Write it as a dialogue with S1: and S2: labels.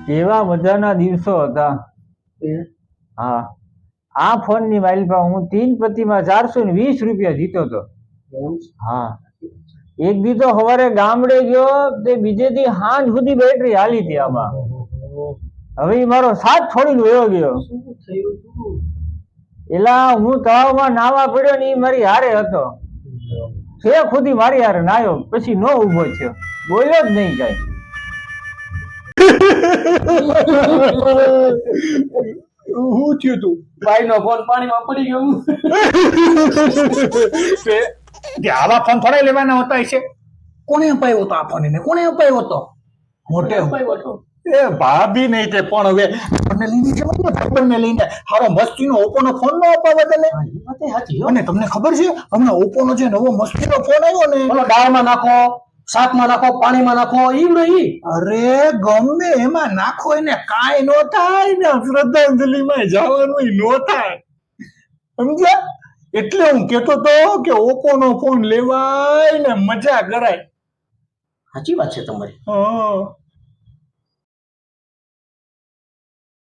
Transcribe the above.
S1: કેવા મજાના દિવસો હતા. હા, આ ફોન ની માઇલ પર હું 3 પતિમાં 420 રૂપિયા જીતો હતો. હા, એક દી તો સવારે ગામડે ગયો તે બીજે દી સાંજ સુધી બેટરી હાલી હતી આમાં. હવે મારો સાથ છોડીને વયો ગયો. એલા હું તળાવમાં નાવા પડ્યો ને એ મારી હારે હતો. છેક સુધી મારી હારે નાયો, પછી નો ઉભો થયો, બોલ્યો જ નહીં કઈ.
S2: શું થયું તું?
S3: ભાઈ નો ફોન પાણીમાં પડી ગયો.
S2: આવા ફોન થોડા લેવાના હોતા છે.
S3: કોને અપાયો હતો આ ફોન? એને કોને અપાયો હતો?
S2: મોટે
S3: અપાયો હતો.
S2: એ ભાભી નહીં તે પણ હવે આપણને લઈને જવાનું, ભાઈબંધને લઈને હારો મસ્તીનો ઓપ્પોનો ફોન નો અપાવવા દે. અને તમને ખબર છે હમણાં ઓપ્પોનો જે નવો મસ્તીનો ફોન આવ્યો ને,
S3: ઓલો દાળમાં નાખો, શાકમાં નાખો, પાણીમાં નાખો, ઈ નહીં.
S2: અરે ગમે એમાં નાખો એને કાંઈ નો થાય ને, શ્રદ્ધાંજલિમાં જવાનું નો થાય, સમજ્યા? એટલે હું કેતો તો કે ઓપ્પોનો ફોન લેવાય ને મજા કરાય.
S3: સાચી વાત છે તમારી.
S2: હા.